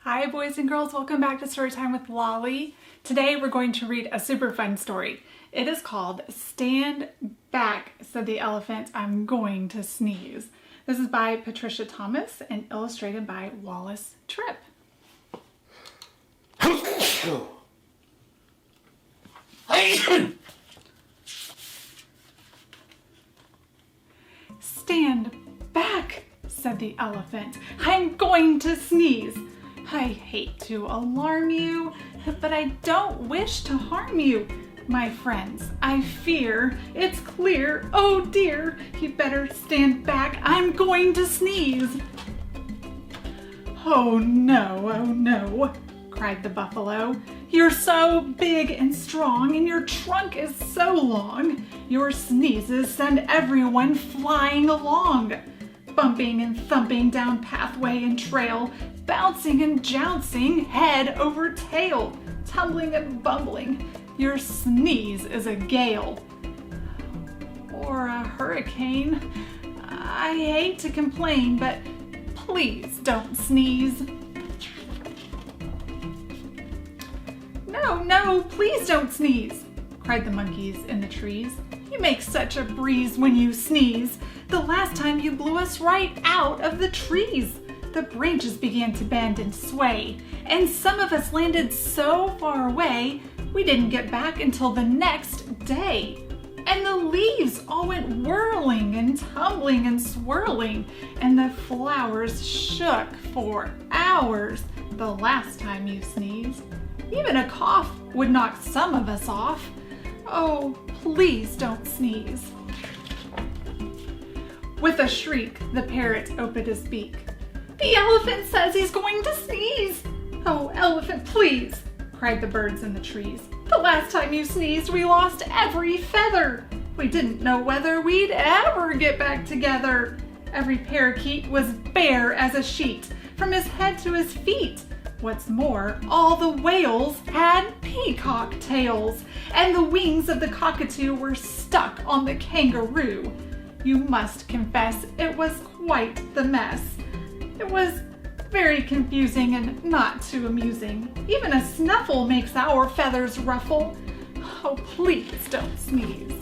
Hi boys and girls, welcome back to Storytime with Lolly. Today we're going to read a super fun story. It is called Stand Back, Said the Elephant, I'm Going to Sneeze. This is by Patricia Thomas and illustrated by Wallace Tripp. Stand back, said the elephant. I'm going to sneeze. I hate to alarm you, but I don't wish to harm you. My friends, I fear it's clear. Oh dear, you better stand back. I'm going to sneeze. Oh no, cried the buffalo. You're so big and strong, and your trunk is so long. Your sneezes send everyone flying along, bumping and thumping down pathway and trail, bouncing and jouncing head over tail, tumbling and bumbling. Your sneeze is a gale or a hurricane. I hate to complain, but please don't sneeze. No, please don't sneeze, cried the monkeys in the trees. You make such a breeze when you sneeze. The last time you blew us right out of the trees. The branches began to bend and sway, and some of us landed so far away, we didn't get back until the next day. And the leaves all went whirling and tumbling and swirling, and the flowers shook for hours the last time you sneezed. Even a cough would knock some of us off. Oh, please don't sneeze. With a shriek, the parrot opened his beak. The elephant says he's going to sneeze. Oh, elephant, please, cried the birds in the trees. The last time you sneezed, we lost every feather. We didn't know whether we'd ever get back together. Every parakeet was bare as a sheet, from his head to his feet. What's more, all the whales had peacock tails, and the wings of the cockatoo were stuck on the kangaroo. You must confess it was quite the mess. It was very confusing and not too amusing. Even a snuffle makes our feathers ruffle. Oh, please don't sneeze.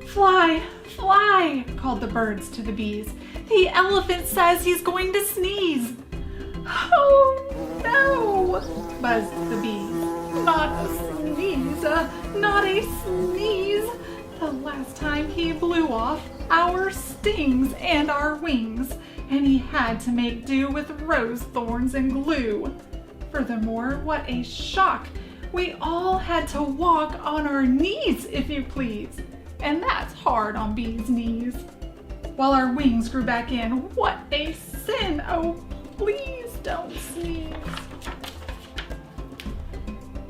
Fly, fly, called the birds to the bees. The elephant says he's going to sneeze. Oh no, buzzed the bees. Not a sneeze, not a sneeze. The last time he blew off our stings and our wings, and he had to make do with rose thorns and glue. Furthermore, what a shock! We all had to walk on our knees, if you please, and that's hard on bees' knees. While our wings grew back in, what a sin! Oh, please don't sneeze.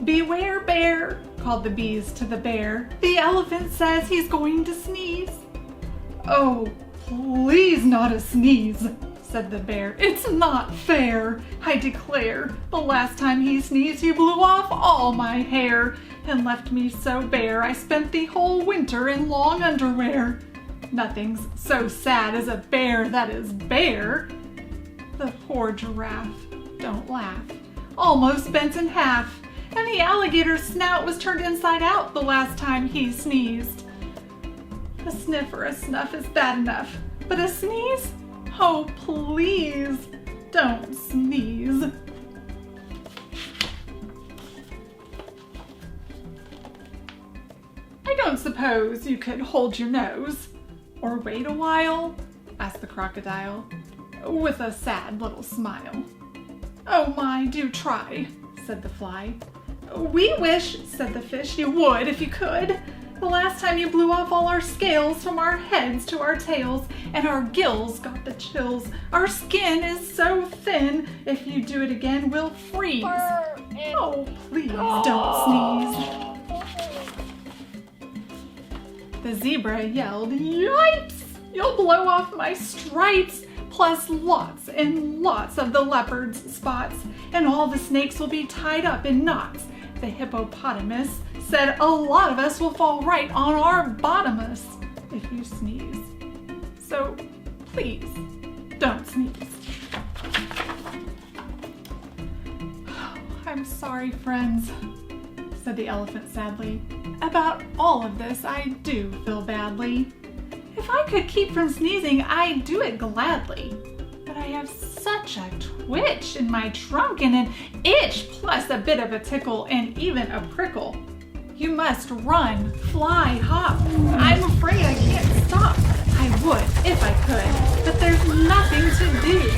Beware, bear, called the bees to the bear. The elephant says he's going to sneeze. Oh, please not a sneeze, said the bear. It's not fair, I declare. The last time he sneezed, he blew off all my hair and left me so bare I spent the whole winter in long underwear. Nothing's so sad as a bear that is bare. The poor giraffe, don't laugh, almost bent in half, and the alligator's snout was turned inside out the last time he sneezed. A sniff or a snuff is bad enough, but a sneeze? Oh, please, don't sneeze. I don't suppose you could hold your nose or wait a while? Asked the crocodile, with a sad little smile. Oh my, do try, said the fly. We wish, said the fish, you would if you could. The last time you blew off all our scales from our heads to our tails, and our gills got the chills. Our skin is so thin, if you do it again, we'll freeze. Oh, please don't sneeze. The zebra yelled, yipes! You'll blow off my stripes, plus lots and lots of the leopard's spots, and all the snakes will be tied up in knots. The hippopotamus said a lot of us will fall right on our bottomus if you sneeze. So please don't sneeze. sorry, friends, said the elephant sadly. About all of this, I do feel badly. If I could keep from sneezing, I'd do it gladly. But I have such a twitch in my trunk and an itch, plus a bit of a tickle and even a prickle. You must run, fly, hop. I'm afraid I can't stop. I would if I could, but there's nothing to do.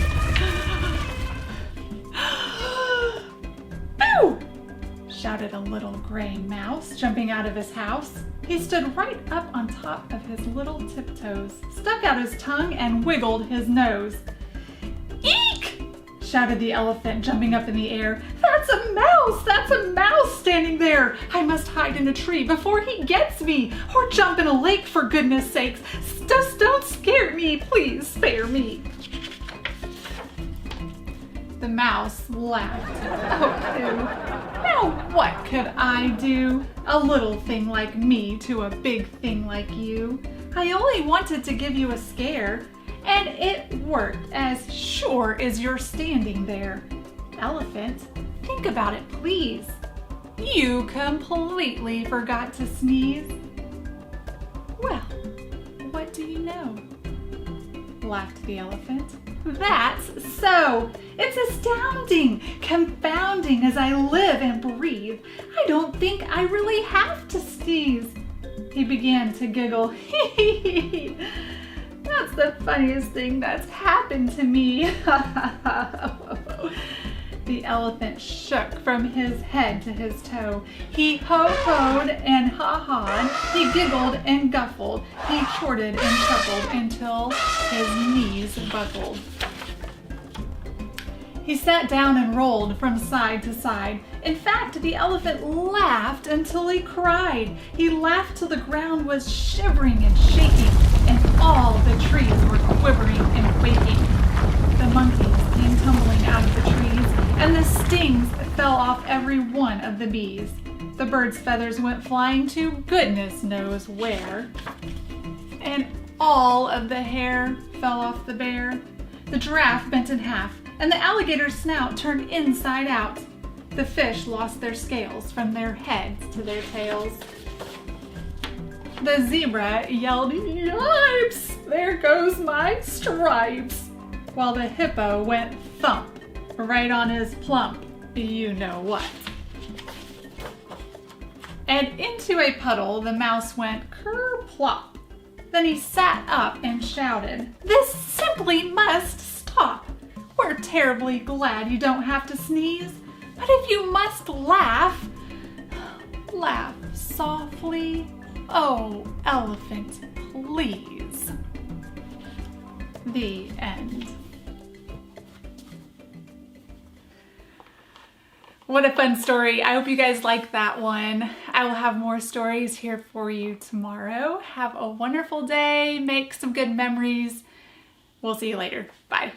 Boo! Shouted a little gray mouse, jumping out of his house. He stood right up on top of his little tiptoes, stuck out his tongue and wiggled his nose. Eek! Shouted the elephant, jumping up in the air. That's a mouse! That's a mouse standing there! I must hide in a tree before he gets me, or jump in a lake for goodness sakes. Just don't scare me, please spare me. The mouse laughed. Oh, ew. Now what could I do? A little thing like me to a big thing like you. I only wanted to give you a scare. And it worked, as sure as you're standing there. Elephant, think about it, please. You completely forgot to sneeze. Well, what do you know? Laughed the elephant. That's so! It's astounding, confounding as I live and breathe. I don't think I really have to sneeze. He began to giggle. That's the funniest thing that's happened to me. The elephant shook from his head to his toe. He ho-hoed and ha-ha'd. He giggled and guffled. He chorted and chuckled until his knees buckled. He sat down and rolled from side to side. In fact, the elephant laughed until he cried. He laughed till the ground was shivering and shaking, and all the trees were quivering and quaking. The monkeys came tumbling out of the trees, and the stings fell off every one of the bees. The birds' feathers went flying to goodness knows where. And all of the hair fell off the bear. The giraffe bent in half, and the alligator's snout turned inside out. The fish lost their scales from their heads to their tails. The zebra yelled, "Yipes! There goes my stripes!" While the hippo went thump right on his plump you-know-what. And into a puddle the mouse went ker-plop. Then he sat up and shouted, "This simply must stop! We're terribly glad you don't have to sneeze, but if you must laugh, laugh softly. Oh, elephant, please." The end. What a fun story. I hope you guys liked that one. I will have more stories here for you tomorrow. Have a wonderful day. Make some good memories. We'll see you later. Bye.